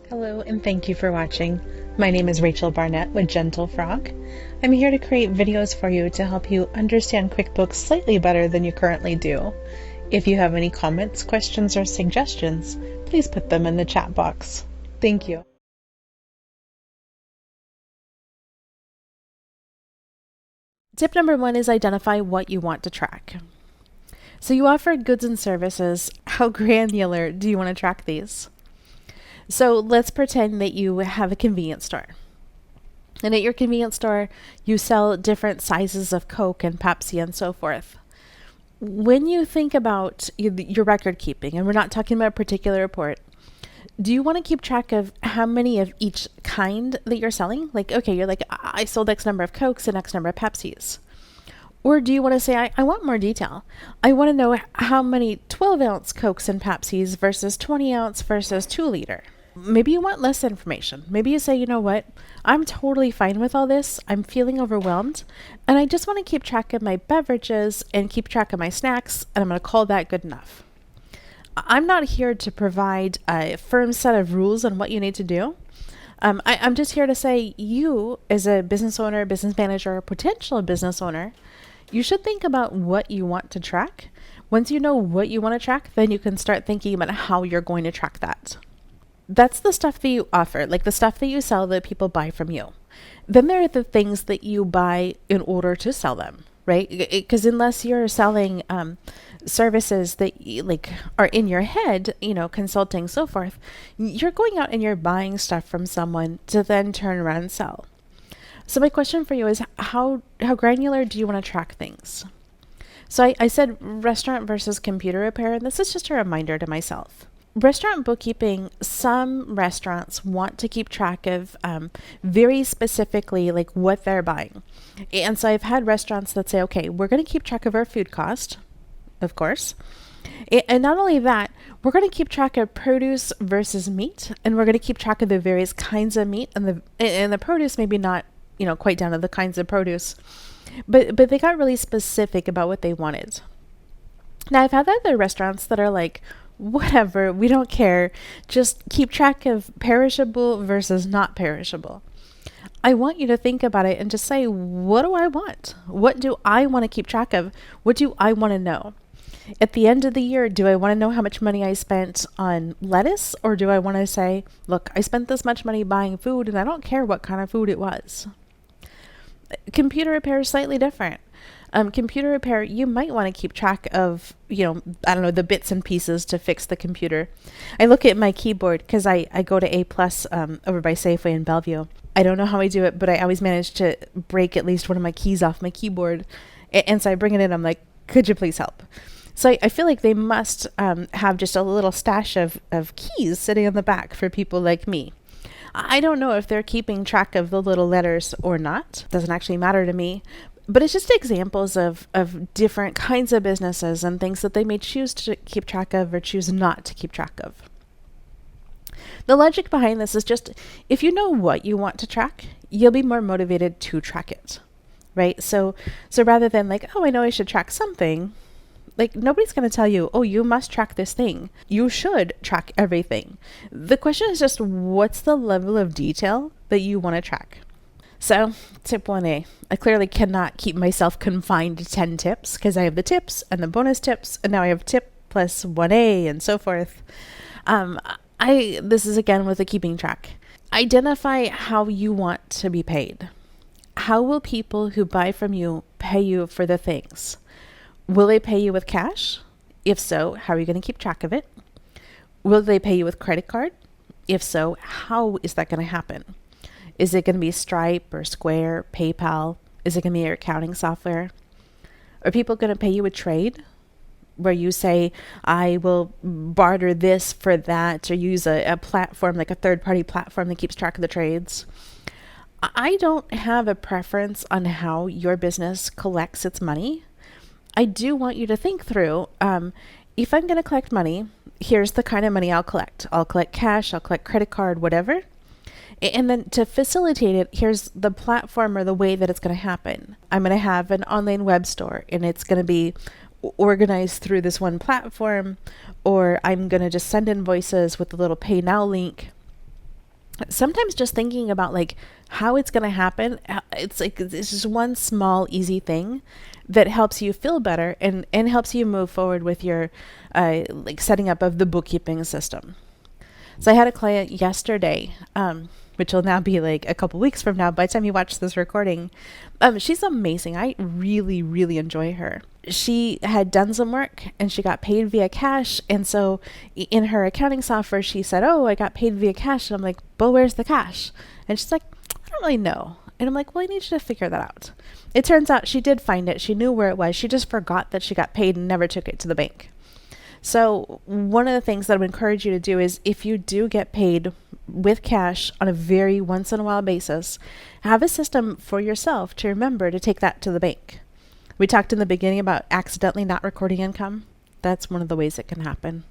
Hello and thank you for watching. My name is Rachel Barnett with Gentle Frog. I'm here to create videos for you to help you understand QuickBooks slightly better than you currently do. If you have any comments, questions, or suggestions, please put them in the chat box. Thank you. Tip number 1 is identify what you want to track. So you offer goods and services. How granular do you want to track these? So let's pretend that you have a convenience store. And at your convenience store, you sell different sizes of Coke and Pepsi and so forth. When you think about your record keeping, and we're not talking about a particular report, do you want to keep track of how many of each kind that you're selling? Like, okay, you're like, I sold X number of Cokes and X number of Pepsis. Or do you want to say, I want more detail. I want to know how many 12-ounce Cokes and Pepsis versus 20-ounce versus 2-liter. Maybe you want less information. Maybe you say, you know what, I'm totally fine with all this. I'm feeling overwhelmed, and I just want to keep track of my beverages and keep track of my snacks, and I'm going to call that good enough. I'm not here to provide a firm set of rules on what you need to do. I'm just here to say, you as a business owner, business manager, or potential business owner, you should think about what you want to track. Once you know what you want to track, then you can start thinking about how you're going to track that. That's the stuff that you offer, like the stuff that you sell that people buy from you. Then there are the things that you buy in order to sell them, right? Because unless you're selling services that are in your head, consulting, so forth, you're going out and you're buying stuff from someone to then turn around and sell. So my question for you is, how granular do you want to track things? So I said restaurant versus computer repair, and this is just a reminder to myself. Restaurant bookkeeping, some restaurants want to keep track of very specifically like what they're buying. And so I've had restaurants that say, okay, we're going to keep track of our food cost, of course. And not only that, we're going to keep track of produce versus meat, and we're going to keep track of the various kinds of meat, and the produce maybe not, quite down to the kinds of produce, but they got really specific about what they wanted. Now I've had other restaurants that are like, whatever, we don't care. Just keep track of perishable versus not perishable. I want you to think about it and just say, what do I want? What do I want to keep track of? What do I want to know? At the end of the year, do I want to know how much money I spent on lettuce? Or do I want to say, look, I spent this much money buying food and I don't care what kind of food it was. Computer repair is slightly different. Computer repair, you might want to keep track of, the bits and pieces to fix the computer. I look at my keyboard because I go to A+ over by Safeway in Bellevue. I don't know how I do it, but I always manage to break at least one of my keys off my keyboard. And so I bring it in. I'm like, could you please help? So I feel like they must have just a little stash of keys sitting on the back for people like me. I don't know if they're keeping track of the little letters or not. Doesn't actually matter to me. But it's just examples of different kinds of businesses and things that they may choose to keep track of or choose not to keep track of. The logic behind this is just, if you know what you want to track, you'll be more motivated to track it, right? So rather than like, oh, I know I should track something, like nobody's going to tell you, oh, you must track this thing. You should track everything. The question is just, what's the level of detail that you want to track? So, tip 1A, I clearly cannot keep myself confined to 10 tips because I have the tips and the bonus tips, and now I have tip plus 1A and so forth. This is again with the keeping track. Identify how you want to be paid. How will people who buy from you pay you for the things? Will they pay you with cash? If so, how are you going to keep track of it? Will they pay you with credit card? If so, how is that going to happen? Is it going to be Stripe or Square, PayPal? Is it going to be your accounting software? Are people going to pay you with trade? Where you say, I will barter this for that, or use a platform like a third-party platform that keeps track of the trades. I don't have a preference on how your business collects its money. I do want you to think through, if I'm going to collect money, here's the kind of money I'll collect. I'll collect cash, I'll collect credit card, whatever. And then to facilitate it, here's the platform or the way that it's going to happen. I'm going to have an online web store, and it's going to be organized through this one platform, or I'm going to just send invoices with the little pay now link. sometimes just thinking about like how it's going to happen, it's just one small easy thing that helps you feel better and helps you move forward with your like setting up of the bookkeeping system. So I had a client yesterday, which will now be like a couple weeks from now by the time you watch this recording. She's amazing. I really, really enjoy her. She had done some work and she got paid via cash. And so in her accounting software, she said, "Oh, I got paid via cash." And I'm like, "Well, where's the cash?" And she's like, "I don't really know." And I'm like, "Well, I need you to figure that out." It turns out she did find it. She knew where it was. She just forgot that she got paid and never took it to the bank. So one of the things that I would encourage you to do is if you do get paid with cash on a very once in a while basis, have a system for yourself to remember to take that to the bank. We talked in the beginning about accidentally not recording income. That's one of the ways it can happen.